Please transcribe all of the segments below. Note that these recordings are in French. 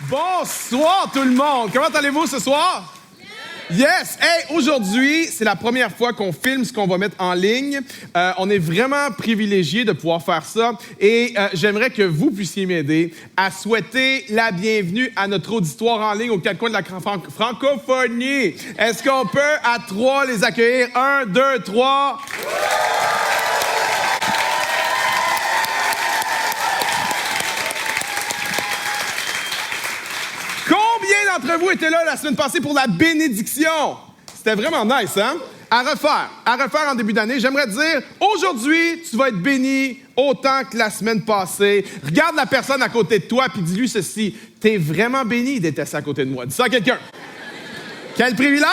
Bonsoir tout le monde! Comment allez-vous ce soir? Yes! Hey, aujourd'hui, c'est la première fois qu'on filme ce qu'on va mettre en ligne. On est vraiment privilégiés de pouvoir faire ça et j'aimerais que vous puissiez m'aider à souhaiter la bienvenue à notre auditoire en ligne aux quatre coins de la francophonie. Est-ce qu'on peut à trois les accueillir? 1, 2, 3... Combien d'entre vous étaient là la semaine passée pour la bénédiction? C'était vraiment nice, hein? À refaire en début d'année. J'aimerais te dire, aujourd'hui, tu vas être béni autant que la semaine passée. Regarde la personne à côté de toi puis dis-lui ceci. T'es vraiment béni d'être assis à côté de moi. Dis ça à quelqu'un. Quel privilège!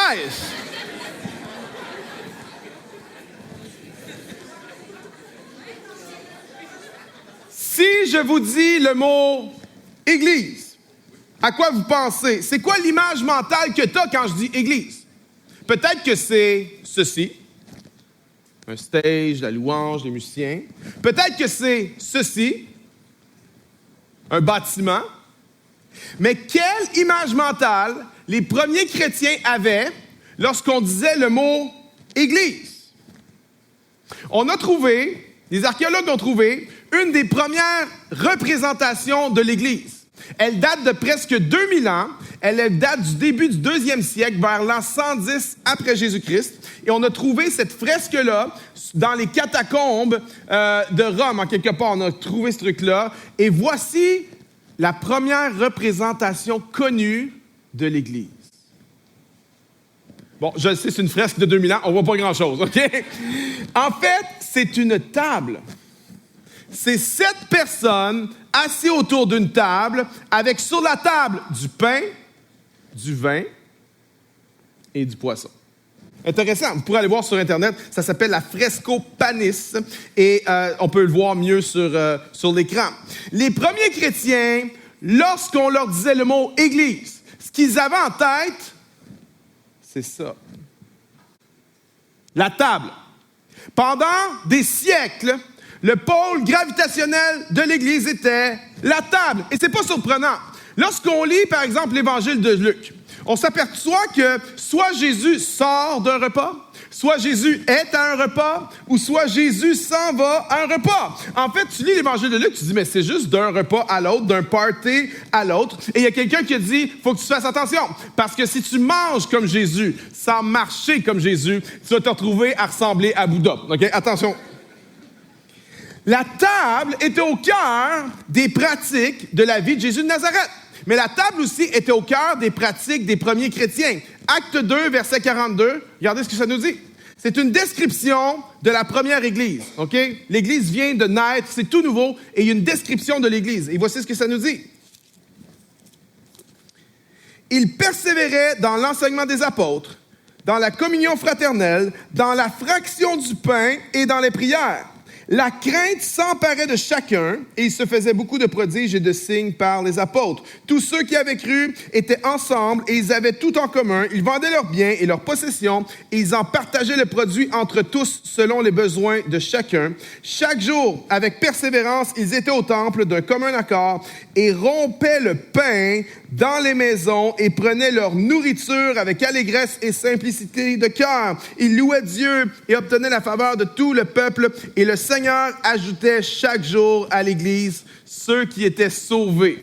Si je vous dis le mot « église », à quoi vous pensez? C'est quoi l'image mentale que tu as quand je dis église? Peut-être que c'est ceci. Un stage, la louange, les musiciens. Peut-être que c'est ceci. Un bâtiment. Mais quelle image mentale les premiers chrétiens avaient lorsqu'on disait le mot église? On a trouvé, les archéologues ont trouvé, une des premières représentations de l'église. Elle date de presque 2000 ans. Elle date du début du 2e siècle, vers l'an 110 après Jésus-Christ. Et on a trouvé cette fresque-là dans les catacombes de Rome, en quelque part. On a trouvé ce truc-là. Et voici la première représentation connue de l'Église. Bon, je sais, c'est une fresque de 2000 ans. On voit pas grand-chose, OK? En fait, c'est une table. C'est 7 personnes assis autour d'une table, avec sur la table du pain, du vin et du poisson. Intéressant, vous pourrez aller voir sur Internet, ça s'appelle la fresco panis et on peut le voir mieux sur l'écran. Les premiers chrétiens, lorsqu'on leur disait le mot « église », ce qu'ils avaient en tête, c'est ça. La table. Pendant des siècles, le pôle gravitationnel de l'Église était la table. Et c'est pas surprenant. Lorsqu'on lit, par exemple, l'Évangile de Luc, on s'aperçoit que soit Jésus sort d'un repas, soit Jésus est à un repas, ou soit Jésus s'en va à un repas. En fait, tu lis l'Évangile de Luc, tu dis, mais c'est juste d'un repas à l'autre, d'un party à l'autre. Et il y a quelqu'un qui dit, faut que tu fasses attention. Parce que si tu manges comme Jésus, sans marcher comme Jésus, tu vas te retrouver à ressembler à Bouddha. OK? Attention. La table était au cœur des pratiques de la vie de Jésus de Nazareth. Mais la table aussi était au cœur des pratiques des premiers chrétiens. Acte 2, verset 42, regardez ce que ça nous dit. C'est une description de la première Église. OK? L'Église vient de naître, c'est tout nouveau, et il y a une description de l'Église. Et voici ce que ça nous dit. Ils persévéraient dans l'enseignement des apôtres, dans la communion fraternelle, dans la fraction du pain et dans les prières. La crainte s'emparait de chacun et il se faisait beaucoup de prodiges et de signes par les apôtres. Tous ceux qui avaient cru étaient ensemble et ils avaient tout en commun. Ils vendaient leurs biens et leurs possessions et ils en partageaient le produit entre tous selon les besoins de chacun. Chaque jour, avec persévérance, ils étaient au temple d'un commun accord et rompaient le pain dans les maisons et prenaient leur nourriture avec allégresse et simplicité de cœur. Ils louaient Dieu et obtenaient la faveur de tout le peuple et le Seigneur ajoutait chaque jour à l'Église ceux qui étaient sauvés.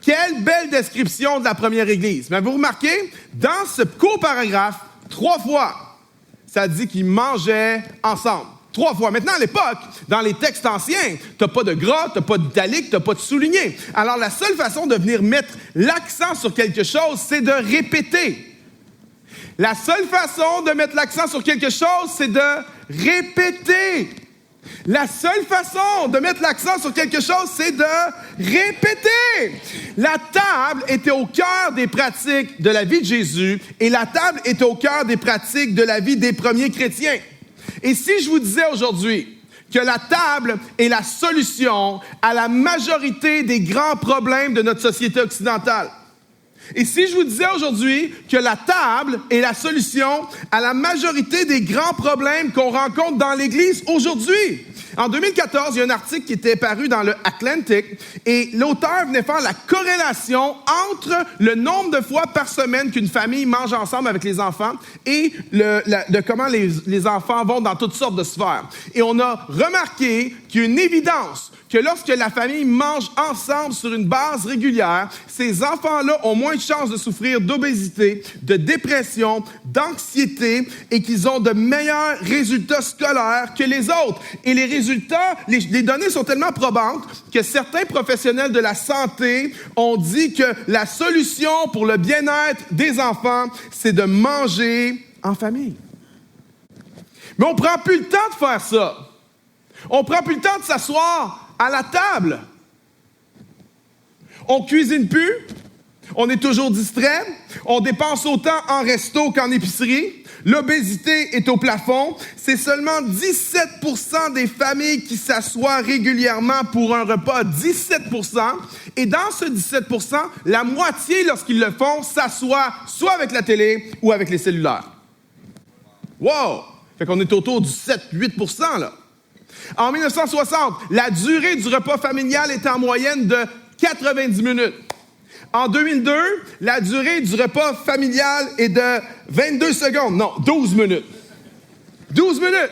Quelle belle description de la première Église. Mais vous remarquez, dans ce court paragraphe, 3 fois, ça dit qu'ils mangeaient ensemble. 3 fois. Maintenant, à l'époque, dans les textes anciens, t'as pas de gras, t'as pas d'italique, t'as pas de souligné. Alors, la seule façon de venir mettre l'accent sur quelque chose, c'est de répéter. La seule façon de mettre l'accent sur quelque chose, c'est de répéter. La seule façon de mettre l'accent sur quelque chose, c'est de répéter. La table était au cœur des pratiques de la vie de Jésus et la table était au cœur des pratiques de la vie des premiers chrétiens. Et si je vous disais aujourd'hui que la table est la solution à la majorité des grands problèmes de notre société occidentale, Et si je vous disais aujourd'hui que la table est la solution à la majorité des grands problèmes qu'on rencontre dans l'Église aujourd'hui? En 2014, il y a un article qui était paru dans le Atlantic et l'auteur venait faire la corrélation entre le nombre de fois par semaine qu'une famille mange ensemble avec les enfants et de comment les enfants vont dans toutes sortes de sphères. Et on a remarqué qu'il y a une évidence que lorsque la famille mange ensemble sur une base régulière, ces enfants-là ont moins de chances de souffrir d'obésité, de dépression, d'anxiété et qu'ils ont de meilleurs résultats scolaires que les autres. Et les résultats, les données sont tellement probantes que certains professionnels de la santé ont dit que la solution pour le bien-être des enfants, c'est de manger en famille. Mais on ne prend plus le temps de faire ça. On ne prend plus le temps de s'asseoir à la table. On cuisine plus, on est toujours distrait, on dépense autant en resto qu'en épicerie, l'obésité est au plafond, c'est seulement 17% des familles qui s'assoient régulièrement pour un repas, 17%, et dans ce 17%, la moitié, lorsqu'ils le font, s'assoient soit avec la télé ou avec les cellulaires. Wow! Fait qu'on est autour du 7-8%, là. En 1960, la durée du repas familial était en moyenne de 90 minutes. En 2002, la durée du repas familial est de 22 secondes. Non, 12 minutes. 12 minutes.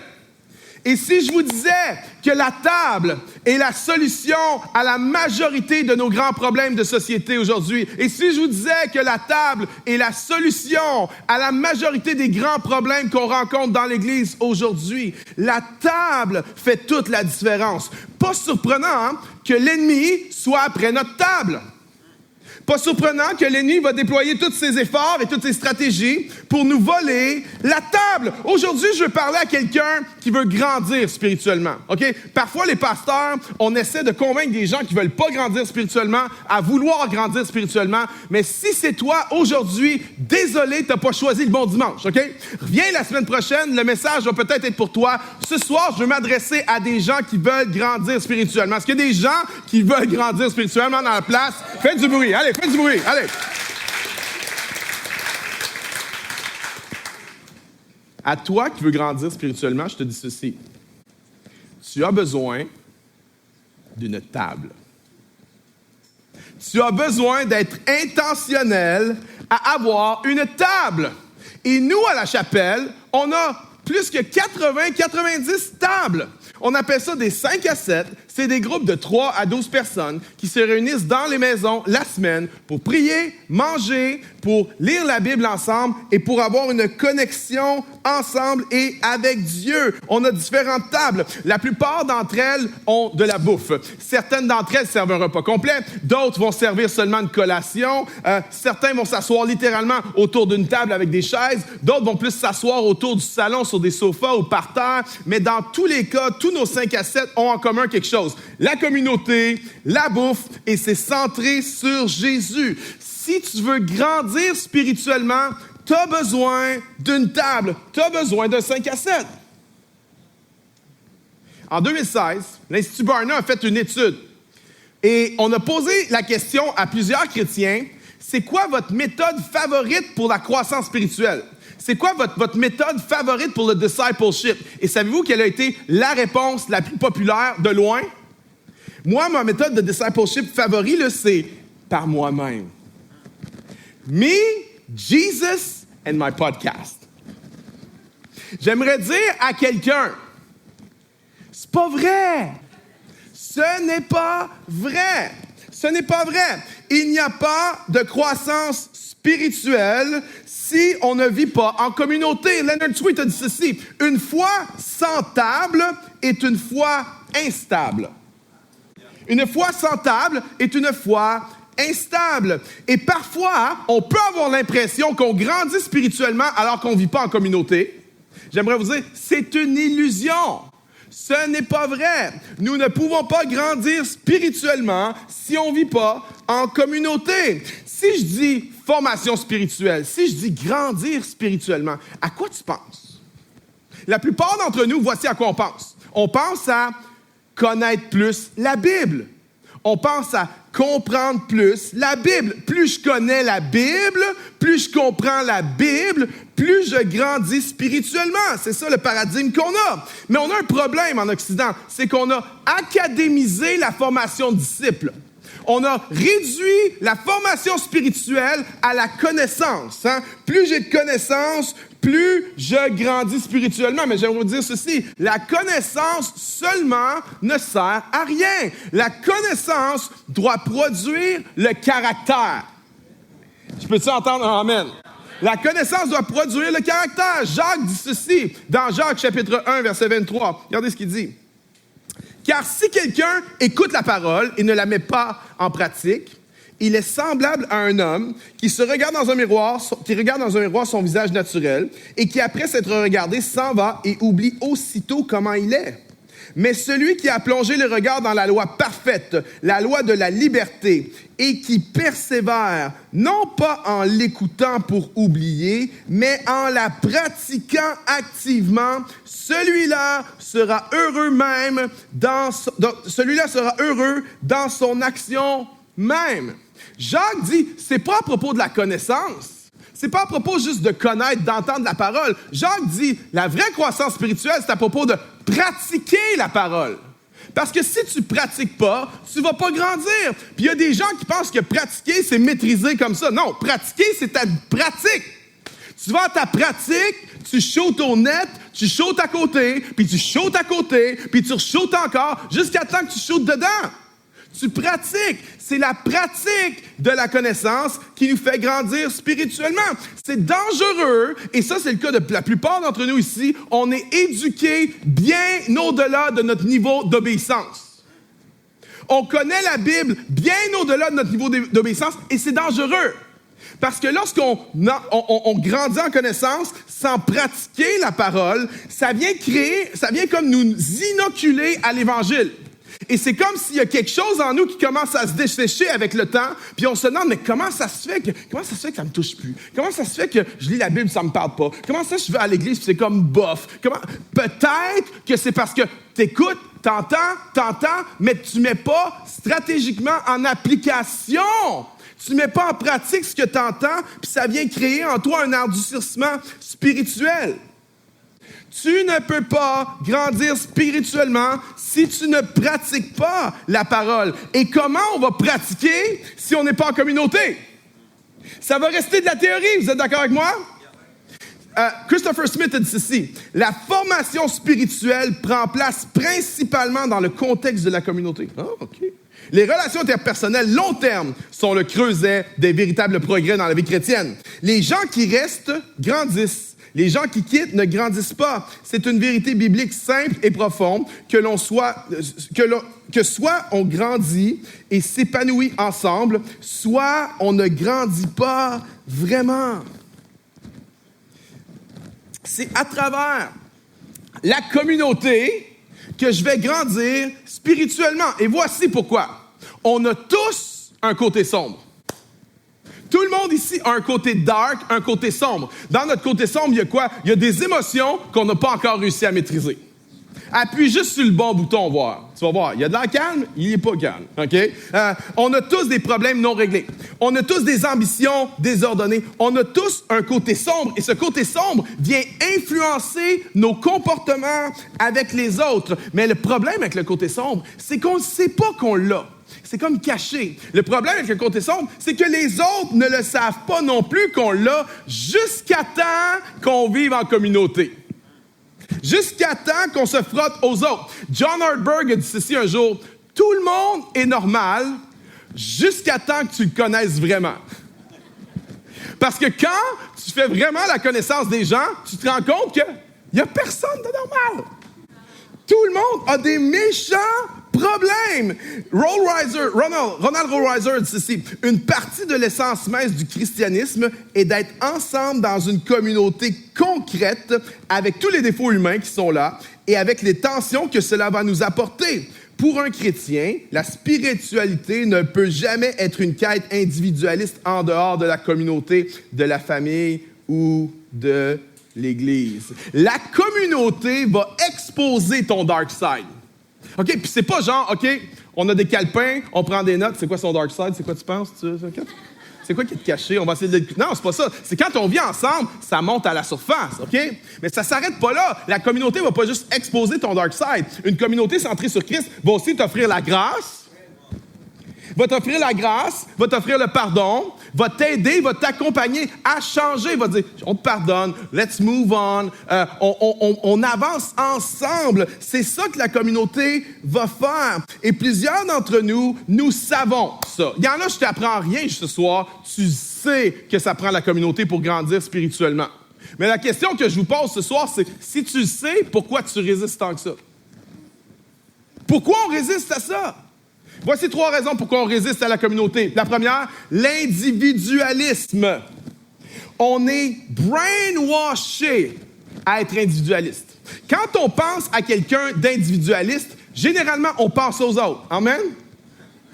Et si je vous disais que la table est la solution à la majorité de nos grands problèmes de société aujourd'hui, et si je vous disais que la table est la solution à la majorité des grands problèmes qu'on rencontre dans l'Église aujourd'hui, la table fait toute la différence. Pas surprenant que l'ennemi soit après notre table. Pas surprenant que l'ennemi va déployer tous ses efforts et toutes ses stratégies pour nous voler la table. Aujourd'hui, je veux parler à quelqu'un qui veut grandir spirituellement. OK? Parfois, les pasteurs, on essaie de convaincre des gens qui veulent pas grandir spirituellement à vouloir grandir spirituellement. Mais si c'est toi aujourd'hui, désolé, t'as pas choisi le bon dimanche. OK? Reviens la semaine prochaine, le message va peut-être être pour toi. Ce soir, je veux m'adresser à des gens qui veulent grandir spirituellement. Est-ce qu'il y a des gens qui veulent grandir spirituellement dans la place? Faites du bruit. Allez, faites du bruit. Allez. À toi qui veux grandir spirituellement, je te dis ceci. Tu as besoin d'une table. Tu as besoin d'être intentionnel à avoir une table. Et nous, à la chapelle, on a plus que 80-90 tables. On appelle ça des 5 à 7. C'est des groupes de 3 à 12 personnes qui se réunissent dans les maisons la semaine pour prier, manger, pour lire la Bible ensemble et pour avoir une connexion ensemble et avec Dieu. On a différentes tables. La plupart d'entre elles ont de la bouffe. Certaines d'entre elles servent un repas complet. D'autres vont servir seulement une collation. Certains vont s'asseoir littéralement autour d'une table avec des chaises. D'autres vont plus s'asseoir autour du salon sur des sofas ou par terre. Mais dans tous les cas, tous nos 5 à 7 ont en commun quelque chose. La communauté, la bouffe, et c'est centré sur Jésus. Si tu veux grandir spirituellement, tu as besoin d'une table, tu as besoin d'un 5 à 7. En 2016, l'Institut Barna a fait une étude et on a posé la question à plusieurs chrétiens, c'est quoi votre méthode favorite pour la croissance spirituelle? C'est quoi votre méthode favorite pour le discipleship? Et savez-vous quelle a été la réponse la plus populaire de loin? Moi, ma méthode de discipleship favorite, là, c'est par moi-même. Me, Jesus and my podcast. J'aimerais dire à quelqu'un, c'est pas vrai. Ce n'est pas vrai. Ce n'est pas vrai. Il n'y a pas de croissance spirituelle si on ne vit pas en communauté. Leonard Sweet a dit ceci, une foi sans table est une foi instable. Une foi sans table est une foi instable. Et parfois, on peut avoir l'impression qu'on grandit spirituellement alors qu'on ne vit pas en communauté. J'aimerais vous dire, c'est une illusion. Ce n'est pas vrai. Nous ne pouvons pas grandir spirituellement si on ne vit pas en communauté. Si je dis formation spirituelle, si je dis grandir spirituellement, à quoi tu penses? La plupart d'entre nous, voici à quoi on pense. On pense à connaître plus la Bible. On pense à comprendre plus la Bible. Plus je connais la Bible, plus je comprends la Bible, plus je grandis spirituellement. C'est ça le paradigme qu'on a. Mais on a un problème en Occident, c'est qu'on a académisé la formation de disciples. On a réduit la formation spirituelle à la connaissance. Hein? Plus j'ai de connaissances, plus je grandis spirituellement. Mais j'aimerais vous dire ceci, la connaissance seulement ne sert à rien. La connaissance doit produire le caractère. Je peux-tu entendre un amen? La connaissance doit produire le caractère. Jacques dit ceci dans Jacques chapitre 1, verset 23. Regardez ce qu'il dit. Car si quelqu'un écoute la parole et ne la met pas en pratique, il est semblable à un homme qui regarde dans un miroir son visage naturel et qui, après s'être regardé, s'en va et oublie aussitôt comment il est. Mais celui qui a plongé le regard dans la loi parfaite, la loi de la liberté, et qui persévère, non pas en l'écoutant pour oublier, mais en la pratiquant activement, celui-là sera heureux dans son action même. Jacques dit, c'est pas à propos de la connaissance. C'est pas à propos juste de connaître, d'entendre la parole. Jacques dit, la vraie croissance spirituelle, c'est à propos de pratiquer la parole. Parce que si tu pratiques pas, tu vas pas grandir. Puis il y a des gens qui pensent que pratiquer, c'est maîtriser comme ça. Non, pratiquer, c'est ta pratique. Tu vas à ta pratique, tu shootes au net, tu shootes à côté, puis tu shootes à côté, puis tu shootes encore, jusqu'à temps que tu shootes dedans. Tu pratiques. C'est la pratique de la connaissance qui nous fait grandir spirituellement. C'est dangereux, et ça, c'est le cas de la plupart d'entre nous ici. On est éduqués bien au-delà de notre niveau d'obéissance. On connaît la Bible bien au-delà de notre niveau d'obéissance, et c'est dangereux. Parce que lorsqu'on grandit en connaissance sans pratiquer la parole, ça vient comme nous inoculer à l'Évangile. Et c'est comme s'il y a quelque chose en nous qui commence à se dessécher avec le temps, puis on se demande, mais comment ça se fait que ça me touche plus? Comment ça se fait que je lis la Bible, ça me parle pas? Comment ça, je vais à l'église, puis c'est comme bof? Peut-être que c'est parce que t'écoutes, t'entends, mais tu mets pas stratégiquement en application. Tu mets pas en pratique ce que t'entends, puis ça vient créer en toi un endurcissement spirituel. Tu ne peux pas grandir spirituellement si tu ne pratiques pas la parole. Et comment on va pratiquer si on n'est pas en communauté? Ça va rester de la théorie, vous êtes d'accord avec moi? Christopher Smith a dit ceci, « La formation spirituelle prend place principalement dans le contexte de la communauté. » Ah, OK. Les relations interpersonnelles long terme sont le creuset des véritables progrès dans la vie chrétienne. Les gens qui restent grandissent. Les gens qui quittent ne grandissent pas. C'est une vérité biblique simple et profonde que soit on grandit et s'épanouit ensemble, soit on ne grandit pas vraiment. C'est à travers la communauté que je vais grandir spirituellement. Et voici pourquoi. On a tous un côté sombre. Tout le monde ici a un côté dark, un côté sombre. Dans notre côté sombre, il y a quoi? Il y a des émotions qu'on n'a pas encore réussi à maîtriser. Appuie juste sur le bon bouton, voir. Tu vas voir, il y a de l'air calme, il n'est pas calme. OK? On a tous des problèmes non réglés. On a tous des ambitions désordonnées. On a tous un côté sombre. Et ce côté sombre vient influencer nos comportements avec les autres. Mais le problème avec le côté sombre, c'est qu'on ne sait pas qu'on l'a. C'est comme caché. Le problème avec le côté sombre, c'est que les autres ne le savent pas non plus qu'on l'a jusqu'à temps qu'on vive en communauté. Jusqu'à temps qu'on se frotte aux autres. John Ortberg a dit ceci un jour, « Tout le monde est normal jusqu'à temps que tu le connaisses vraiment. » Parce que quand tu fais vraiment la connaissance des gens, tu te rends compte qu'il n'y a personne de normal. Tout le monde a des méchants problème. Ronald Rolheiser dit ceci, « Une partie de l'essence même du christianisme est d'être ensemble dans une communauté concrète avec tous les défauts humains qui sont là et avec les tensions que cela va nous apporter. Pour un chrétien, la spiritualité ne peut jamais être une quête individualiste en dehors de la communauté, de la famille ou de l'Église. La communauté va exposer ton dark side. OK? Puis c'est pas genre, OK, On a des calepins, on prend des notes. C'est quoi son dark side? C'est quoi tu penses? C'est quoi qui est caché? On va essayer de... Non, c'est pas ça. C'est quand on vit ensemble, ça monte à la surface, OK? Mais ça s'arrête pas là. La communauté va pas juste exposer ton dark side. Une communauté centrée sur Christ va aussi t'offrir la grâce, va t'offrir le pardon, va t'aider, va t'accompagner à changer, va dire, on te pardonne, let's move on, on avance ensemble. C'est ça que la communauté va faire. Et plusieurs d'entre nous, nous savons ça. Il y en a, je t'apprends rien ce soir, tu sais que ça prend la communauté pour grandir spirituellement. Mais la question que je vous pose ce soir, c'est, si tu le sais, pourquoi tu résistes tant que ça? Pourquoi on résiste à ça? Voici 3 raisons pourquoi on résiste à la communauté. La première, l'individualisme. On est brainwashé à être individualiste. Quand on pense à quelqu'un d'individualiste, généralement, on pense aux autres. Amen?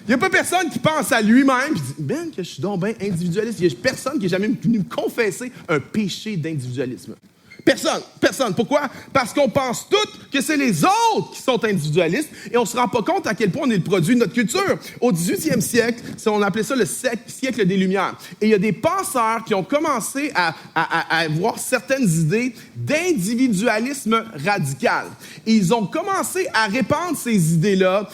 Il n'y a pas personne qui pense à lui-même et dit « Ben, que je suis donc bien individualiste. » Il n'y a personne qui est jamais venu me confesser un péché d'individualisme. Personne. Pourquoi? Parce qu'on pense tous que c'est les autres qui sont individualistes et on ne se rend pas compte à quel point on est le produit de notre culture. Au 18e siècle, on appelait ça le siècle des Lumières. Et il y a des penseurs qui ont commencé à avoir certaines idées d'individualisme radical. Et ils ont commencé à répandre ces idées-là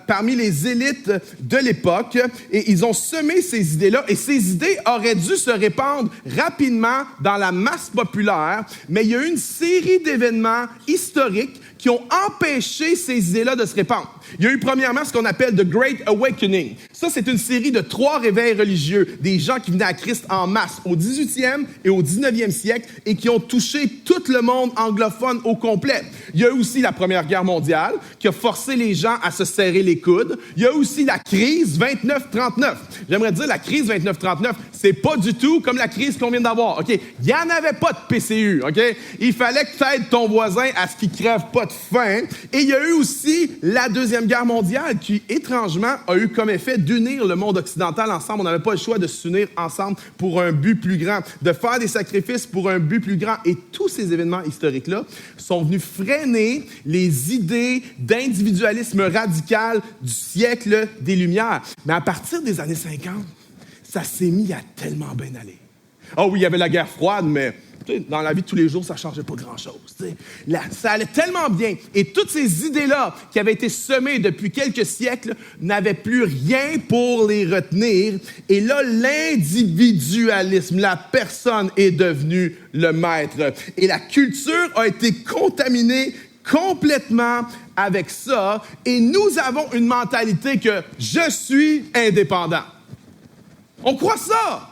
parmi les élites de l'époque et ils ont semé ces idées-là et ces idées auraient dû se répandre rapidement dans la masse populaire. Mais il y a eu une série d'événements historiques qui ont empêché ces idées-là de se répandre. Il y a eu premièrement ce qu'on appelle The Great Awakening. Ça, c'est une série de 3 réveils religieux, des gens qui venaient à Christ en masse au 18e et au 19e siècle et qui ont touché tout le monde anglophone au complet. Il y a eu aussi la Première Guerre mondiale qui a forcé les gens à se serrer les coudes. Il y a aussi la crise 29-39. J'aimerais dire la crise 29-39, c'est pas du tout comme la crise qu'on vient d'avoir. OK? Il n'y en avait pas de PCU. OK? Il fallait que tu aides ton voisin à ce qu'il crève pas de faim. Et il y a eu aussi la Deuxième Guerre mondiale qui, étrangement, a eu comme effet d'unir le monde occidental ensemble. On n'avait pas le choix de s'unir ensemble pour un but plus grand, de faire des sacrifices pour un but plus grand. Et tous ces événements historiques-là sont venus freiner les idées d'individualisme radical du siècle des Lumières. Mais à partir des années 50, ça s'est mis à tellement bien aller. Ah oui, il y avait la guerre froide, mais dans la vie de tous les jours, ça ne changeait pas grand-chose. Ça allait tellement bien. Et toutes ces idées-là qui avaient été semées depuis quelques siècles n'avaient plus rien pour les retenir. Et là, l'individualisme, la personne est devenue le maître. Et la culture a été contaminée complètement avec ça. Et nous avons une mentalité que je suis indépendant. On croit ça.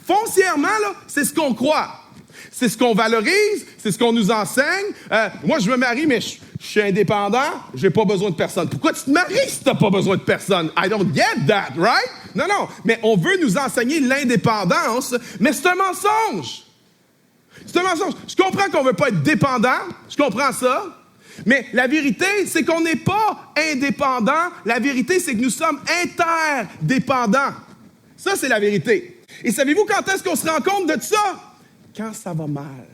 Foncièrement, là, c'est ce qu'on croit. C'est ce qu'on valorise, c'est ce qu'on nous enseigne. Moi, je me marie, mais je suis indépendant, j'ai pas besoin de personne. Pourquoi tu te maries si t'as pas besoin de personne? I don't get that, right? Non, mais on veut nous enseigner l'indépendance, mais c'est un mensonge. C'est un mensonge. Je comprends qu'on veut pas être dépendant, je comprends ça, mais la vérité, c'est qu'on n'est pas indépendant. La vérité, c'est que nous sommes interdépendants. Ça, c'est la vérité. Et savez-vous quand est-ce qu'on se rend compte de ça? Quand ça va mal.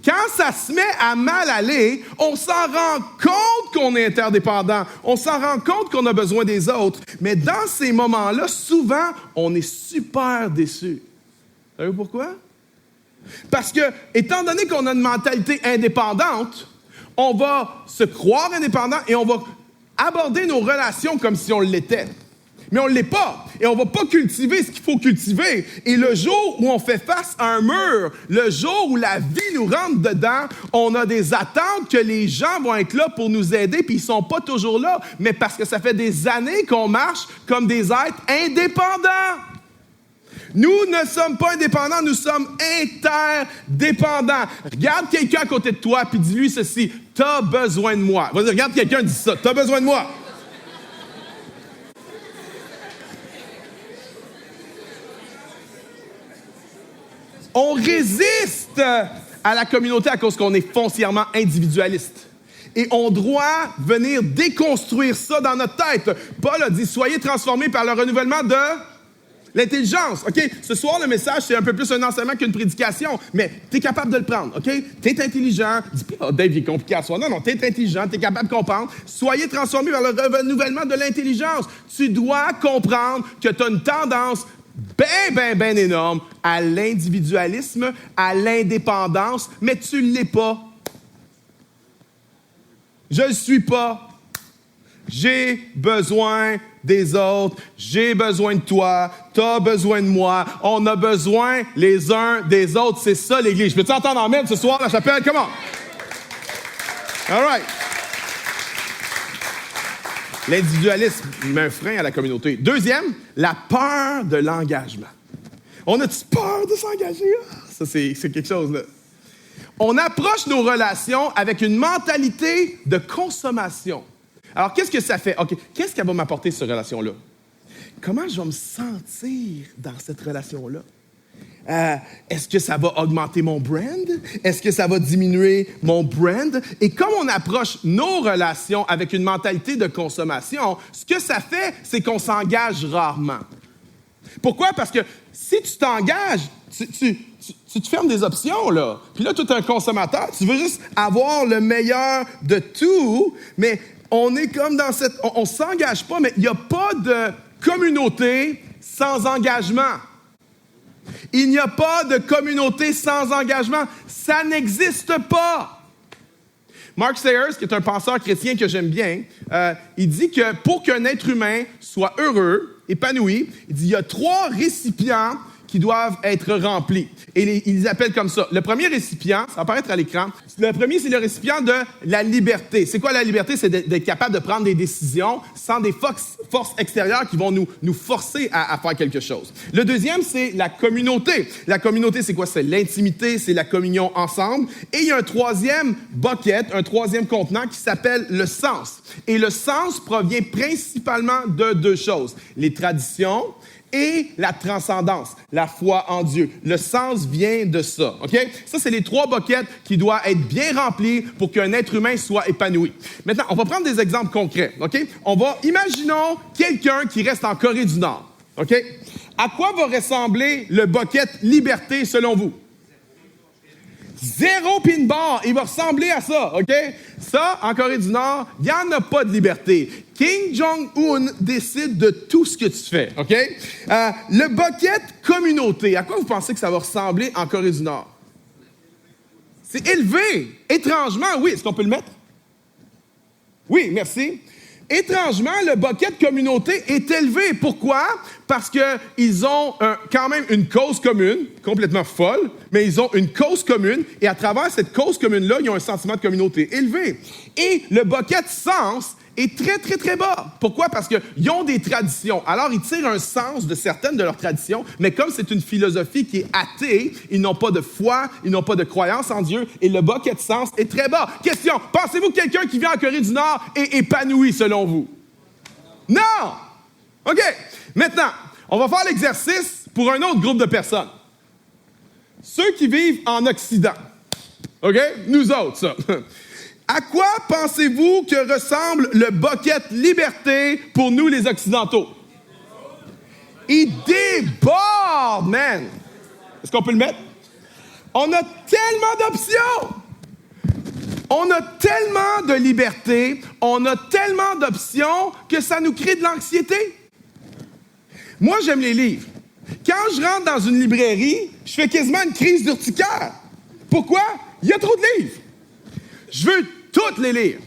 Quand ça se met à mal aller, on s'en rend compte qu'on est interdépendant. On s'en rend compte qu'on a besoin des autres. Mais dans ces moments-là, souvent, on est super déçus. Savez-vous pourquoi? Parce que, étant donné qu'on a une mentalité indépendante, on va se croire indépendant et on va aborder nos relations comme si on l'était. Mais on ne l'est pas. Et on ne va pas cultiver ce qu'il faut cultiver. Et le jour où on fait face à un mur, le jour où la vie nous rentre dedans, on a des attentes que les gens vont être là pour nous aider, puis ils ne sont pas toujours là, mais parce que ça fait des années qu'on marche comme des êtres indépendants. Nous ne sommes pas indépendants, nous sommes interdépendants. Regarde quelqu'un à côté de toi, puis dis-lui ceci, « T'as besoin de moi. » Vas-y, regarde quelqu'un, dis ça, « T'as besoin de moi. » On résiste à la communauté à cause qu'on est foncièrement individualiste. Et on doit venir déconstruire ça dans notre tête. Paul a dit, soyez transformés par le renouvellement de L'intelligence, OK? Ce soir, le message, c'est un peu plus un enseignement qu'une prédication, mais tu es capable de le prendre, OK? Tu es intelligent. Dis pas, oh, Dave, il est compliqué à soi. Non, tu es intelligent, tu es capable de comprendre. Soyez transformés vers le renouvellement de l'intelligence. Tu dois comprendre que tu as une tendance bien énorme à l'individualisme, à l'indépendance, mais tu ne l'es pas. Je ne le suis pas. J'ai besoin des autres, j'ai besoin de toi, tu as besoin de moi, on a besoin les uns des autres. C'est ça, l'Église. Je peux t'entendre en même ce soir, la chapelle? Comment? All right. L'individualisme met un frein à la communauté. Deuxième, la peur de l'engagement. On a-tu peur de s'engager? Ça, c'est quelque chose, là. On approche nos relations avec une mentalité de consommation. Alors, qu'est-ce que ça fait? OK, qu'est-ce qu'elle va m'apporter, cette relation-là? Comment je vais me sentir dans cette relation-là? Est-ce que ça va augmenter mon brand? Est-ce que ça va diminuer mon brand? Et comme on approche nos relations avec une mentalité de consommation, ce que ça fait, c'est qu'on s'engage rarement. Pourquoi? Parce que si tu t'engages, tu te fermes des options, là. Puis là, tu es un consommateur, tu veux juste avoir le meilleur de tout, mais on est comme dans cette... On ne s'engage pas, mais il n'y a pas de communauté sans engagement. Il n'y a pas de communauté sans engagement. Ça n'existe pas. Mark Sayers, qui est un penseur chrétien que j'aime bien, il dit que pour qu'un être humain soit heureux, épanoui, il dit il y a 3 récipients qui doivent être remplis. Et ils les appellent comme ça. Le premier récipient, ça va apparaître à l'écran, le premier, c'est le récipient de la liberté. C'est quoi la liberté? C'est d'être capable de prendre des décisions sans des forces extérieures qui vont nous forcer à faire quelque chose. Le deuxième, c'est la communauté. La communauté, c'est quoi? C'est l'intimité, c'est la communion ensemble. Et il y a un troisième bucket, un troisième contenant qui s'appelle le sens. Et le sens provient principalement de 2 choses. Les traditions et la transcendance, la foi en Dieu. Le sens vient de ça, OK? Ça, c'est les 3 buckets qui doivent être bien remplis pour qu'un être humain soit épanoui. Maintenant, on va prendre des exemples concrets, OK? Imaginons quelqu'un qui reste en Corée du Nord, OK? À quoi va ressembler le bucket liberté selon vous? 0 pin bar, il va ressembler à ça, OK? Ça, en Corée du Nord, il n'y en a pas de liberté. Kim Jong-un décide de tout ce que tu fais, OK? Le bucket communauté, à quoi vous pensez que ça va ressembler en Corée du Nord? C'est élevé. Étrangement, oui. Est-ce qu'on peut le mettre? Oui, merci. Étrangement, le bucket communauté est élevé. Pourquoi? Parce qu'ils ont quand même une cause commune, complètement folle, mais ils ont une cause commune, et à travers cette cause commune-là, ils ont un sentiment de communauté élevé. Et le bucket sens est très, très, très bas. Pourquoi? Parce qu'ils ont des traditions. Alors, ils tirent un sens de certaines de leurs traditions, mais comme c'est une philosophie qui est athée, ils n'ont pas de foi, ils n'ont pas de croyance en Dieu, et le bucket sens est très bas. Question, pensez-vous que quelqu'un qui vient en Corée du Nord est épanoui selon vous? Non! OK. Maintenant, on va faire l'exercice pour un autre groupe de personnes. Ceux qui vivent en Occident. OK? Nous autres, ça. À quoi pensez-vous que ressemble le bucket liberté pour nous, les Occidentaux? Il déborde, man! Est-ce qu'on peut le mettre? On a tellement d'options! On a tellement de liberté, on a tellement d'options que ça nous crée de l'anxiété. Moi, j'aime les livres. Quand je rentre dans une librairie, je fais quasiment une crise d'urticaire. Pourquoi? Il y a trop de livres. Je veux toutes les lire.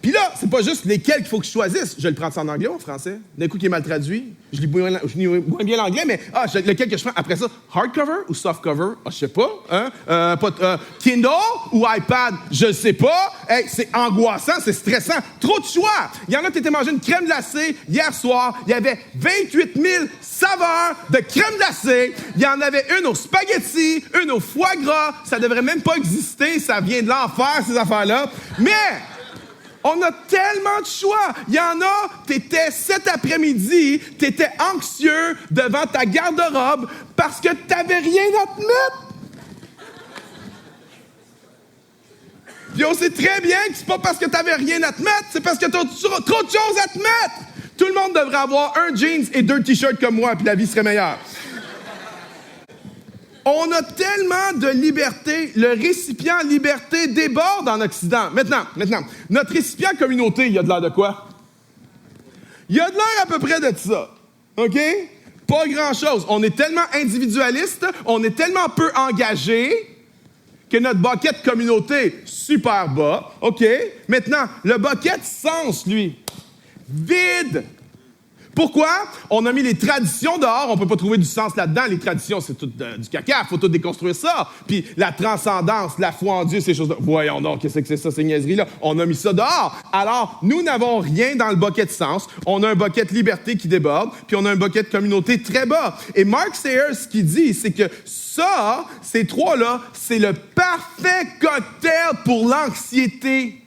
Puis là, c'est pas juste lesquels qu'il faut que je choisisse. Je le prends ça en anglais ou en français? D'un coup qui est mal traduit. Je lis moins bien l'anglais, mais lequel que je prends après ça? Hardcover ou softcover? Je sais pas. Kindle ou iPad? Je sais pas. Hey, c'est angoissant, c'est stressant. Trop de choix. Il y en a qui étaient mangé une crème glacée hier soir. Il y avait 28 000 saveurs de crème glacée. Il y en avait une aux spaghettis, une au foie gras. Ça devrait même pas exister. Ça vient de l'enfer, ces affaires-là. Mais... on a tellement de choix. Il y en a, t'étais cet après-midi, t'étais anxieux devant ta garde-robe parce que t'avais rien à te mettre. Puis on sait très bien que c'est pas parce que t'avais rien à te mettre, c'est parce que t'as trop de choses à te mettre. Tout le monde devrait avoir un jeans et 2 t-shirts comme moi, puis la vie serait meilleure. On a tellement de liberté, le récipient liberté déborde en Occident. Maintenant, notre récipient communauté, il y a de l'air de quoi? Il y a de l'air à peu près de ça. OK? Pas grand-chose. On est tellement individualiste, on est tellement peu engagé que notre bucket communauté, super bas. OK? Maintenant, le bucket sens, lui, vide. Pourquoi? On a mis les traditions dehors, on ne peut pas trouver du sens là-dedans. Les traditions, c'est tout du caca, il faut tout déconstruire ça. Puis la transcendance, la foi en Dieu, ces choses-là. Voyons donc, qu'est-ce que c'est ça, ces niaiseries-là? On a mis ça dehors. Alors, nous n'avons rien dans le bucket sens. On a un bucket liberté qui déborde, puis on a un bucket communauté très bas. Et Mark Sayers, ce qu'il dit, c'est que ça, ces trois-là, c'est le parfait cocktail pour l'anxiété.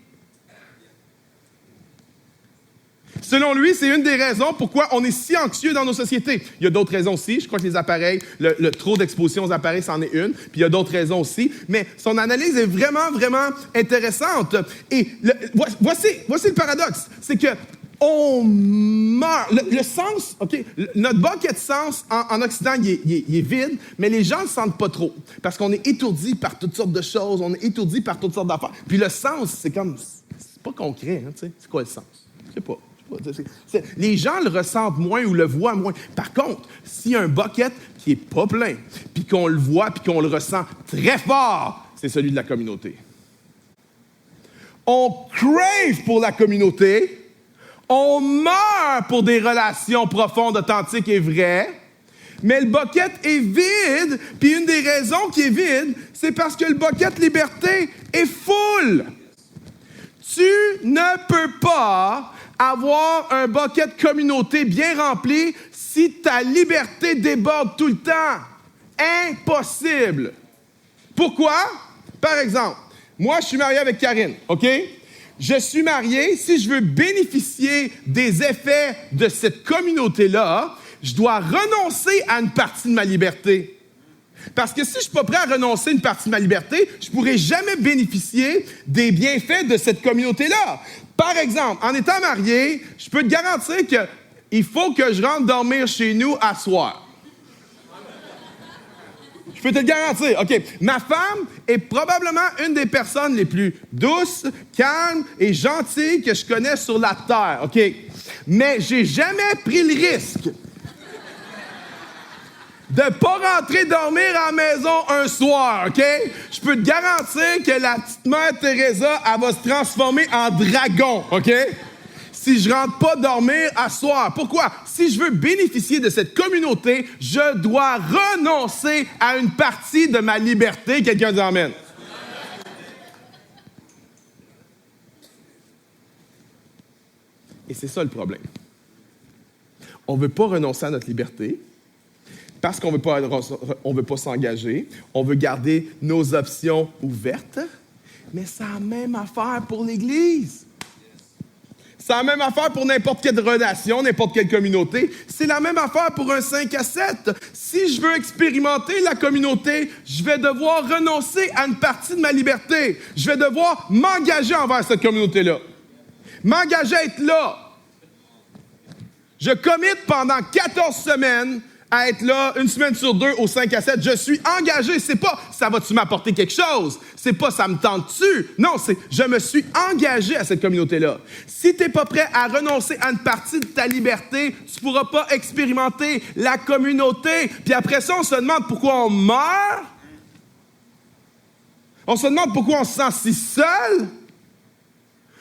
Selon lui, c'est une des raisons pourquoi on est si anxieux dans nos sociétés. Il y a d'autres raisons aussi. Je crois que les appareils, le trop d'exposition aux appareils, c'en est une. Puis il y a d'autres raisons aussi. Mais son analyse est vraiment, vraiment intéressante. Et voici le paradoxe. C'est que on meurt. Le sens, OK, notre bucket sens en Occident, il est vide, mais les gens ne le sentent pas trop. Parce qu'on est étourdi par toutes sortes de choses, on est étourdi par toutes sortes d'affaires. Puis le sens, c'est comme, c'est pas concret, hein, tu sais. C'est quoi le sens? Je sais pas. Les gens le ressentent moins ou le voient moins. Par contre, s'il y a un bucket qui n'est pas plein, puis qu'on le voit, puis qu'on le ressent très fort, c'est celui de la communauté. On crave pour la communauté, on meurt pour des relations profondes, authentiques et vraies, mais le bucket est vide, puis une des raisons qui est vide, c'est parce que le bucket liberté est full. Tu ne peux pas avoir un bucket communauté bien rempli si ta liberté déborde tout le temps. Impossible. Pourquoi? Par exemple, moi, je suis marié avec Karine, OK? Je suis marié, si je veux bénéficier des effets de cette communauté-là, je dois renoncer à une partie de ma liberté. Parce que si je ne suis pas prêt à renoncer à une partie de ma liberté, je ne pourrai jamais bénéficier des bienfaits de cette communauté-là. Par exemple, en étant marié, je peux te garantir qu'il faut que je rentre dormir chez nous à soir. Je peux te le garantir. OK. Ma femme est probablement une des personnes les plus douces, calmes et gentilles que je connais sur la terre. OK. Mais j'ai jamais pris le risque de ne pas rentrer dormir à la maison un soir, OK? Je peux te garantir que la petite mère Teresa, elle va se transformer en dragon, OK? Si je rentre pas dormir à soir. Pourquoi? Si je veux bénéficier de cette communauté, je dois renoncer à une partie de ma liberté. Quelqu'un dit amen. Et c'est ça le problème. On ne veut pas renoncer à notre liberté. Parce qu'on ne veut pas s'engager, on veut garder nos options ouvertes, mais c'est la même affaire pour l'Église. C'est la même affaire pour n'importe quelle relation, n'importe quelle communauté. C'est la même affaire pour un 5 à 7. Si je veux expérimenter la communauté, je vais devoir renoncer à une partie de ma liberté. Je vais devoir m'engager envers cette communauté-là. M'engager à être là. Je commit pendant 14 semaines à être là une semaine sur deux au 5 à 7. Je suis engagé. C'est pas « ça va-tu m'apporter quelque chose ?» C'est pas « ça me tente-tu ?» Non, c'est « je me suis engagé à cette communauté-là. » Si tu n'es pas prêt à renoncer à une partie de ta liberté, tu ne pourras pas expérimenter la communauté. Puis après ça, on se demande pourquoi on meurt. On se demande pourquoi on se sent si seul.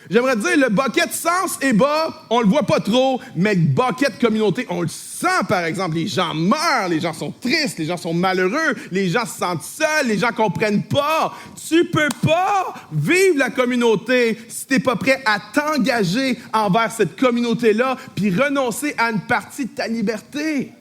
J'aimerais dire, le bucket sens est bas, on le voit pas trop, mais le bucket communauté, on le sent, par exemple. Les gens meurent, les gens sont tristes, les gens sont malheureux, les gens se sentent seuls, les gens comprennent pas. Tu peux pas vivre la communauté si t'es pas prêt à t'engager envers cette communauté-là puis renoncer à une partie de ta liberté.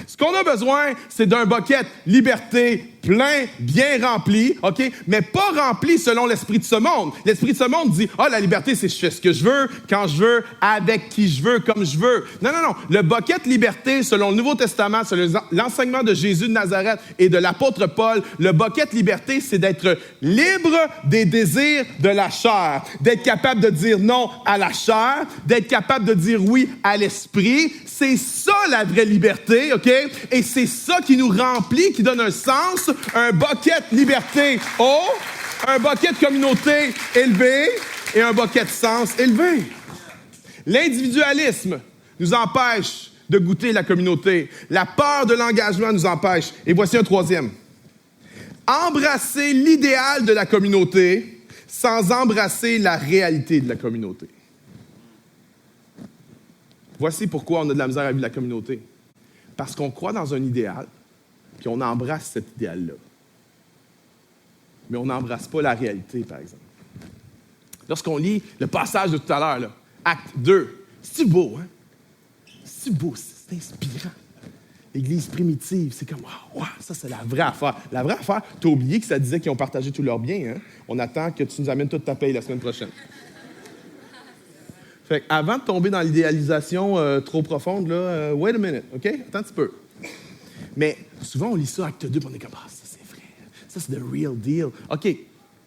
Ce qu'on a besoin, c'est d'un bucket liberté plein, bien rempli, OK? Mais pas rempli selon l'esprit de ce monde. L'esprit de ce monde dit, la liberté, c'est je fais ce que je veux, quand je veux, avec qui je veux, comme je veux. Non. Le bucket liberté, selon le Nouveau Testament, selon l'enseignement de Jésus de Nazareth et de l'apôtre Paul, le bucket liberté, c'est d'être libre des désirs de la chair, d'être capable de dire non à la chair, d'être capable de dire oui à l'esprit. C'est ça la vraie liberté, OK? Et c'est ça qui nous remplit, qui donne un sens sens, un bucket liberté haut, un bucket communauté élevé et un bucket sens élevé. L'individualisme nous empêche de goûter la communauté. La peur de l'engagement nous empêche. Et voici un troisième. Embrasser l'idéal de la communauté sans embrasser la réalité de la communauté. Voici pourquoi on a de la misère à vivre la communauté. Parce qu'on croit dans un idéal, puis on embrasse cet idéal-là. Mais on n'embrasse pas la réalité, par exemple. Lorsqu'on lit le passage de tout à l'heure, là, Acte 2, c'est beau, hein? C'est beau, c'est inspirant. L'Église primitive, c'est comme, wow, ça, c'est la vraie affaire. La vraie affaire, t'as oublié que ça disait qu'ils ont partagé tous leurs biens, hein? On attend que tu nous amènes toute ta paye la semaine prochaine. Fait avant de tomber dans l'idéalisation trop profonde, là, wait a minute, OK? Attends un petit peu. Mais souvent, on lit ça, Acte 2, puis on est comme, ça, c'est vrai. Ça, c'est the real deal. OK,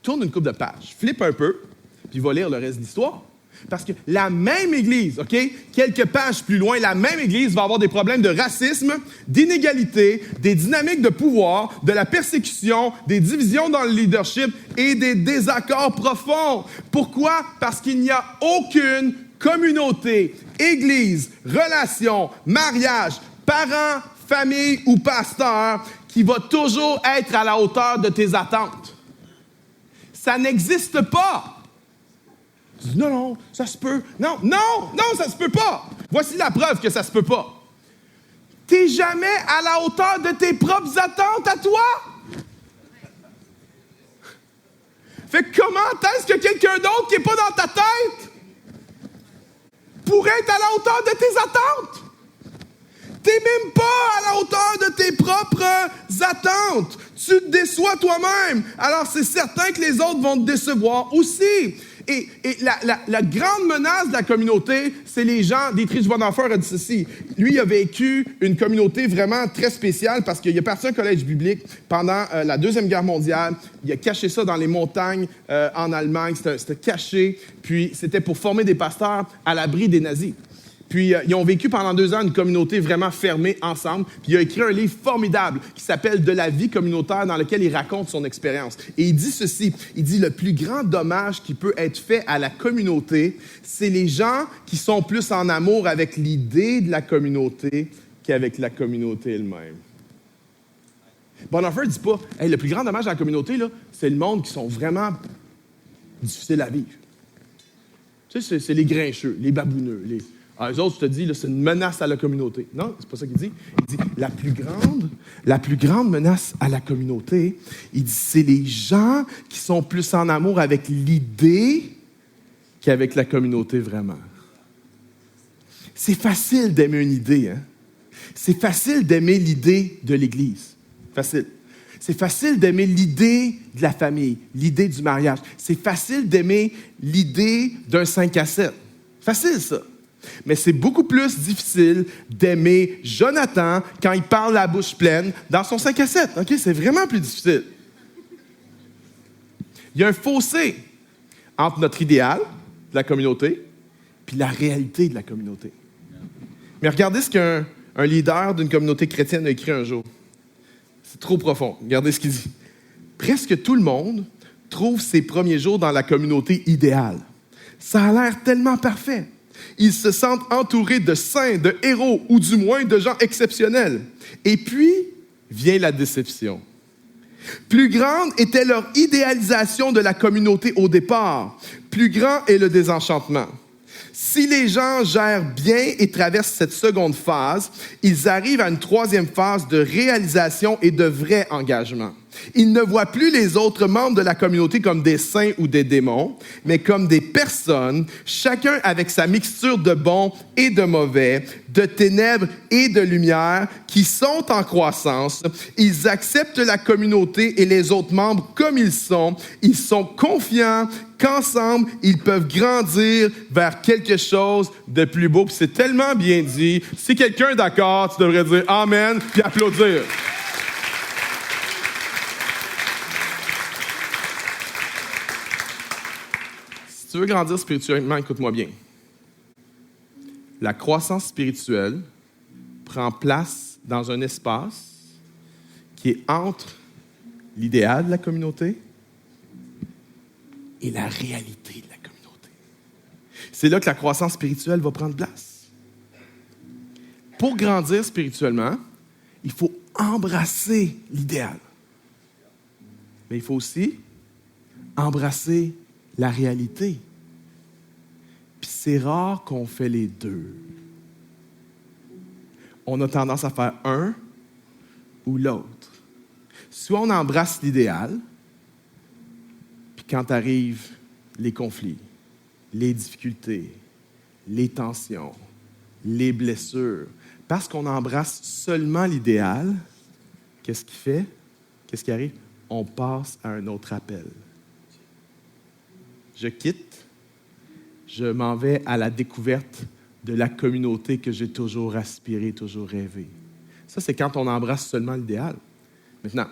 tourne une couple de pages, flippe un peu, puis va lire le reste de l'histoire. Parce que la même Église, OK, quelques pages plus loin, la même Église va avoir des problèmes de racisme, d'inégalité, des dynamiques de pouvoir, de la persécution, des divisions dans le leadership et des désaccords profonds. Pourquoi? Parce qu'il n'y a aucune communauté, Église, relation, mariage, parents, famille ou pasteur qui va toujours être à la hauteur de tes attentes. Ça n'existe pas. Tu dis, non, ça se peut. Non, ça se peut pas. Voici la preuve que ça se peut pas. T'es jamais à la hauteur de tes propres attentes à toi. Fait que comment est-ce que quelqu'un d'autre qui n'est pas dans ta tête pourrait être à la hauteur de tes attentes? T'es même pas à la hauteur de tes propres attentes. Tu te déçois toi-même. Alors, c'est certain que les autres vont te décevoir aussi. Et la grande menace de la communauté, c'est les gens. Dietrich Bonhoeffer a dit ceci. Lui, il a vécu une communauté vraiment très spéciale parce qu'il a parti à un collège biblique pendant la Deuxième Guerre mondiale. Il a caché ça dans les montagnes en Allemagne. C'était caché. Puis, c'était pour former des pasteurs à l'abri des nazis. Puis, ils ont vécu pendant 2 ans une communauté vraiment fermée ensemble. Puis, il a écrit un livre formidable qui s'appelle « De la vie communautaire » dans lequel il raconte son expérience. Et il dit ceci, il dit « Le plus grand dommage qui peut être fait à la communauté, c'est les gens qui sont plus en amour avec l'idée de la communauté qu'avec la communauté elle-même. » Bonhoeffer ne dit pas « Hey, le plus grand dommage à la communauté, là, c'est le monde qui sont vraiment difficiles à vivre. » Tu sais, c'est les grincheux, les babouneux, les... Alors, eux autres, je te dis, là, c'est une menace à la communauté. Non, c'est pas ça qu'il dit. Il dit, la plus grande menace à la communauté, il dit, c'est les gens qui sont plus en amour avec l'idée qu'avec la communauté vraiment. C'est facile d'aimer une idée, hein? C'est facile d'aimer l'idée de l'Église. Facile. C'est facile d'aimer l'idée de la famille, l'idée du mariage. C'est facile d'aimer l'idée d'un 5 à 7. Facile, ça. Mais c'est beaucoup plus difficile d'aimer Jonathan quand il parle la bouche pleine dans son 5 à 7. Okay? C'est vraiment plus difficile. Il y a un fossé entre notre idéal de la communauté puis la réalité de la communauté. Mais regardez ce qu'un leader d'une communauté chrétienne a écrit un jour. C'est trop profond. Regardez ce qu'il dit. Presque tout le monde trouve ses premiers jours dans la communauté idéale. Ça a l'air tellement parfait. Ils se sentent entourés de saints, de héros, ou du moins de gens exceptionnels. Et puis, vient la déception. Plus grande était leur idéalisation de la communauté au départ. Plus grand est le désenchantement. Si les gens gèrent bien et traversent cette seconde phase, ils arrivent à une troisième phase de réalisation et de vrai engagement. Ils ne voient plus les autres membres de la communauté comme des saints ou des démons, mais comme des personnes, chacun avec sa mixture de bon et de mauvais, de ténèbres et de lumière, qui sont en croissance. Ils acceptent la communauté et les autres membres comme ils sont. Ils sont confiants qu'ensemble, ils peuvent grandir vers quelque chose de plus beau. Puis c'est tellement bien dit. Si quelqu'un est d'accord, tu devrais dire « Amen » puis applaudir. Si tu veux grandir spirituellement, écoute-moi bien. La croissance spirituelle prend place dans un espace qui est entre l'idéal de la communauté et la réalité de la communauté. C'est là que la croissance spirituelle va prendre place. Pour grandir spirituellement, il faut embrasser l'idéal. Mais il faut aussi embrasser la réalité. Puis c'est rare qu'on fait les deux. On a tendance à faire un ou l'autre. Soit on embrasse l'idéal, puis quand arrivent les conflits, les difficultés, les tensions, les blessures, parce qu'on embrasse seulement l'idéal, qu'est-ce qui fait? Qu'est-ce qui arrive? On passe à un autre appel. Je quitte, je m'en vais à la découverte de la communauté que j'ai toujours aspiré, toujours rêvé. Ça, c'est quand on embrasse seulement l'idéal. Maintenant,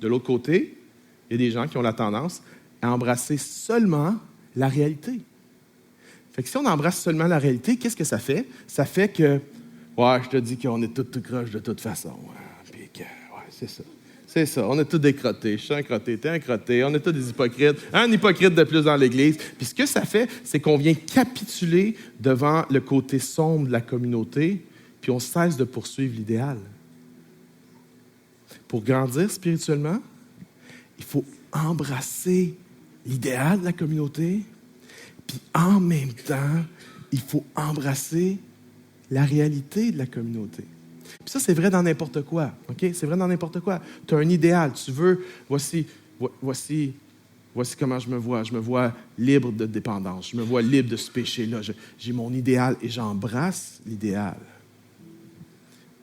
de l'autre côté, il y a des gens qui ont la tendance à embrasser seulement la réalité. Fait que si on embrasse seulement la réalité, qu'est-ce que ça fait? Ça fait que, ouais, je te dis qu'on est tous tout croche de toute façon. Puis que, ouais, c'est ça. C'est ça, on est tous des crottés. Je suis un crotté, t'es un crotté. On est tous des hypocrites. Un hypocrite de plus dans l'Église. Puis ce que ça fait, c'est qu'on vient capituler devant le côté sombre de la communauté, puis on cesse de poursuivre l'idéal. Pour grandir spirituellement, il faut embrasser l'idéal de la communauté, puis en même temps, il faut embrasser la réalité de la communauté. Puis ça, c'est vrai dans n'importe quoi, OK? C'est vrai dans n'importe quoi. Tu as un idéal, tu veux, voici comment je me vois. Je me vois libre de dépendance, je me vois libre de ce péché-là. J'ai mon idéal et j'embrasse l'idéal.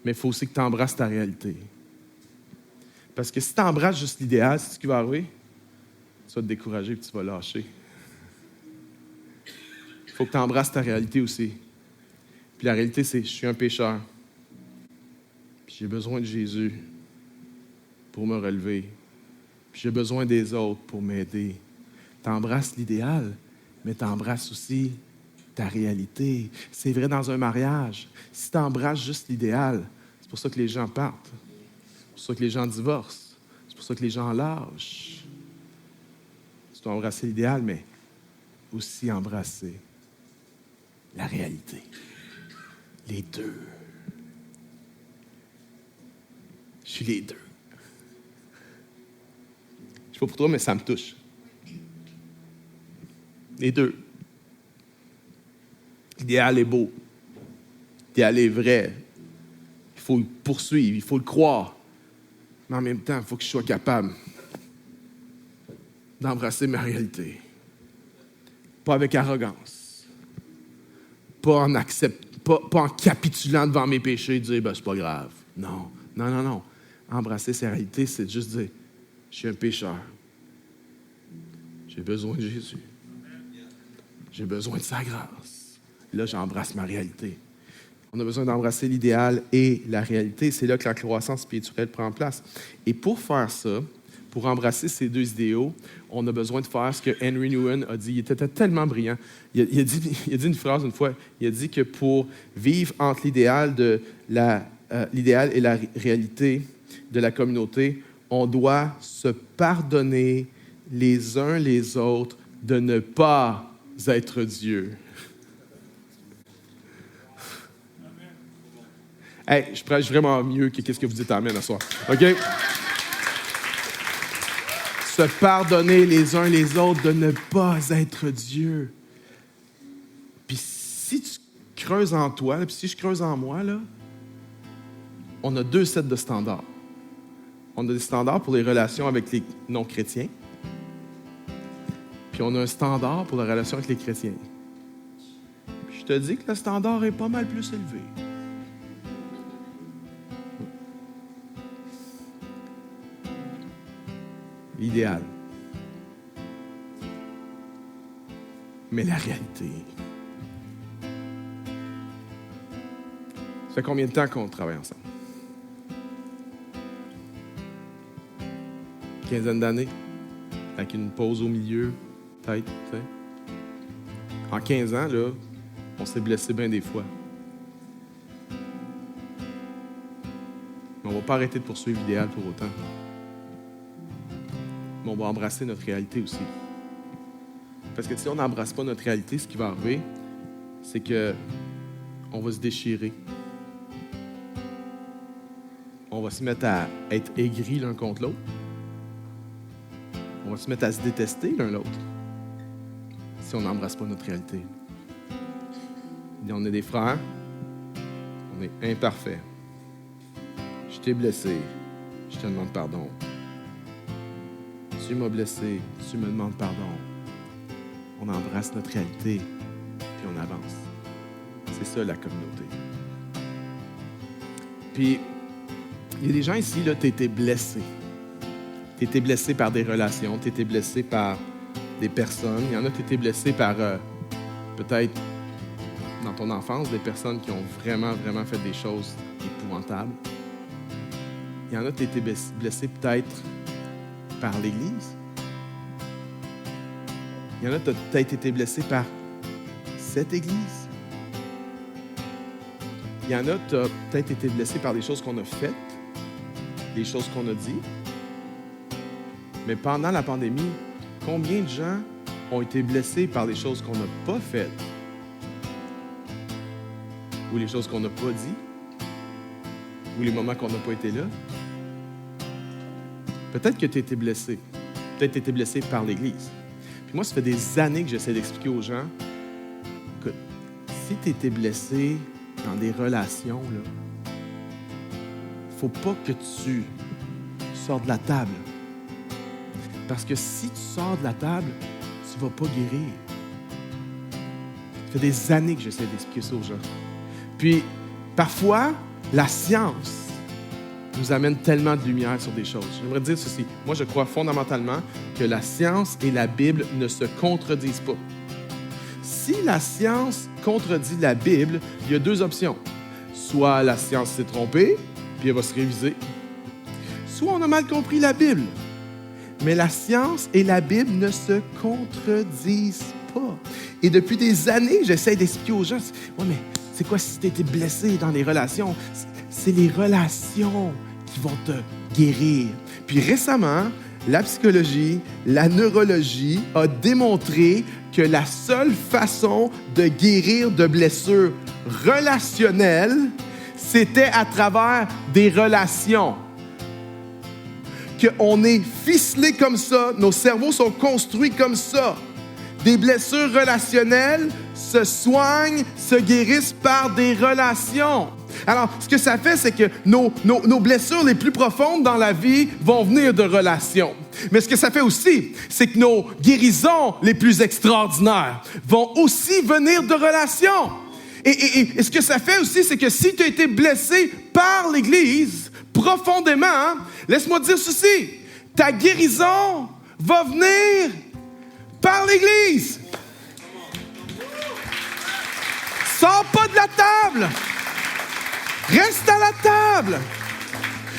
Mais il faut aussi que tu embrasses ta réalité. Parce que si tu embrasses juste l'idéal, c'est ce qui va arriver. Tu vas te décourager et tu vas lâcher. Il faut que tu embrasses ta réalité aussi. Puis la réalité, c'est je suis un pécheur. Puis j'ai besoin de Jésus pour me relever. Puis j'ai besoin des autres pour m'aider. Tu embrasses l'idéal, mais tu embrasses aussi ta réalité. C'est vrai dans un mariage. Si tu embrasses juste l'idéal, c'est pour ça que les gens partent. C'est pour ça que les gens divorcent. C'est pour ça que les gens lâchent. Tu dois embrasser l'idéal, mais aussi embrasser la réalité. Les deux. Je suis les deux. Je ne sais pas pour toi, mais ça me touche. Les deux. L'idéal est beau. L'idéal est vrai. Il faut le poursuivre, il faut le croire. Mais en même temps, il faut que je sois capable d'embrasser ma réalité. Pas avec arrogance. Pas en capitulant devant mes péchés et dire, c'est pas grave. Non. Embrasser sa réalité, c'est juste dire, je suis un pécheur. J'ai besoin de Jésus. J'ai besoin de sa grâce. Là, j'embrasse ma réalité. On a besoin d'embrasser l'idéal et la réalité. C'est là que la croissance spirituelle prend place. Et pour faire ça, pour embrasser ces deux idéaux, on a besoin de faire ce que Henry Nouwen a dit. Il était tellement brillant. Il a dit une phrase une fois. Il a dit que pour vivre entre l'idéal et la réalité de la communauté, on doit se pardonner les uns les autres de ne pas être Dieu. Hey, je prêche vraiment mieux que qu'est-ce que vous dites amen ce soir. OK? Se pardonner les uns les autres de ne pas être Dieu. Puis si tu creuses en toi, puis si je creuse en moi, là, on a deux sets de standards. On a des standards pour les relations avec les non-chrétiens, puis on a un standard pour la relation avec les chrétiens. Puis je te dis que le standard est pas mal plus élevé. L'idéal. Mais la réalité. Ça fait combien de temps qu'on travaille ensemble? Une quinzaine d'années? Avec une pause au milieu, peut-être. T'sais. En 15 ans, là, on s'est blessé bien des fois. Mais on ne va pas arrêter de poursuivre l'idéal pour autant. mais on va embrasser notre réalité aussi. Parce que si on n'embrasse pas notre réalité, ce qui va arriver, c'est que on va se déchirer. On va se mettre à être aigris l'un contre l'autre. On va se mettre à se détester l'un l'autre si on n'embrasse pas notre réalité. Et on est des frères, on est imparfaits. Je t'ai blessé, je te demande pardon. Tu m'as blessé, tu me demandes pardon. On embrasse notre réalité, puis on avance. C'est ça la communauté. Puis, il y a des gens ici, là, tu as été blessé. Tu as été blessé par des relations, tu as été blessé par des personnes. Il y en a qui ont été blessés par, peut-être, dans ton enfance, des personnes qui ont vraiment, vraiment fait des choses épouvantables. Il y en a qui ont été blessés peut-être par l'Église. Il y en a qui ont peut-être été blessés par cette Église. Il y en a qui ont peut-être été blessés par des choses qu'on a faites, des choses qu'on a dites. Mais pendant la pandémie, combien de gens ont été blessés par des choses qu'on n'a pas faites ou les choses qu'on n'a pas dites ou les moments qu'on n'a pas été là? Peut-être que tu as été blessé. Peut-être que tu as été blessé par l'Église. Puis moi, ça fait des années que j'essaie d'expliquer aux gens que si tu as été blessé dans des relations, il ne faut pas que tu sors de la table. Parce que si tu sors de la table, tu ne vas pas guérir. Ça fait des années que j'essaie d'expliquer ça aux gens. Puis, parfois, la science nous amène tellement de lumière sur des choses. J'aimerais dire ceci. Moi, je crois fondamentalement que la science et la Bible ne se contredisent pas. Si la science contredit la Bible, il y a deux options. Soit la science s'est trompée, puis elle va se réviser. Soit on a mal compris la Bible. Mais la science et la Bible ne se contredisent pas. Et depuis des années, j'essaie d'expliquer aux gens, « Ouais, mais c'est quoi si tu as été blessé dans les relations? » C'est les relations qui vont te guérir. Puis récemment, la psychologie, la neurologie a démontré que la seule façon de guérir de blessures relationnelles, c'était à travers des relations. Qu'on est ficelé comme ça, nos cerveaux sont construits comme ça. Des blessures relationnelles se soignent, se guérissent par des relations. Alors, ce que ça fait, c'est que nos blessures les plus profondes dans la vie vont venir de relations. Mais ce que ça fait aussi, c'est que nos guérisons les plus extraordinaires vont aussi venir de relations. Et ce que ça fait aussi, c'est que si tu as été blessé par l'Église, profondément, laisse-moi te dire ceci, ta guérison va venir par l'Église. Sors pas de la table. Reste à la table.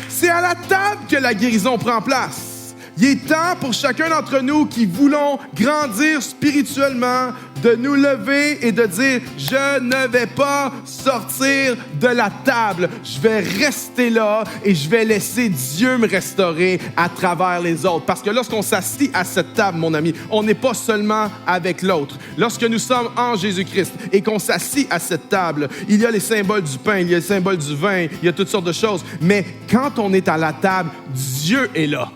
C'est à la table que la guérison prend place. Il est temps pour chacun d'entre nous qui voulons grandir spirituellement de nous lever et de dire « Je ne vais pas sortir de la table. Je vais rester là et je vais laisser Dieu me restaurer à travers les autres. » Parce que lorsqu'on s'assit à cette table, mon ami, on n'est pas seulement avec l'autre. Lorsque nous sommes en Jésus-Christ et qu'on s'assit à cette table, il y a les symboles du pain, il y a les symboles du vin, il y a toutes sortes de choses. Mais quand on est à la table, Dieu est là.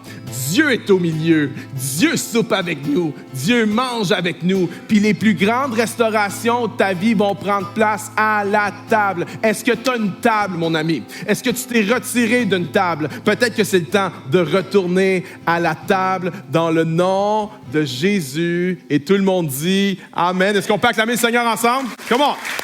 Dieu est au milieu. Dieu soupe avec nous. Dieu mange avec nous. Puis les plus grandes restaurations de ta vie vont prendre place à la table. Est-ce que tu as une table, mon ami? Est-ce que tu t'es retiré d'une table? Peut-être que c'est le temps de retourner à la table dans le nom de Jésus. Et tout le monde dit Amen. Est-ce qu'on peut acclamer le Seigneur ensemble? Come on!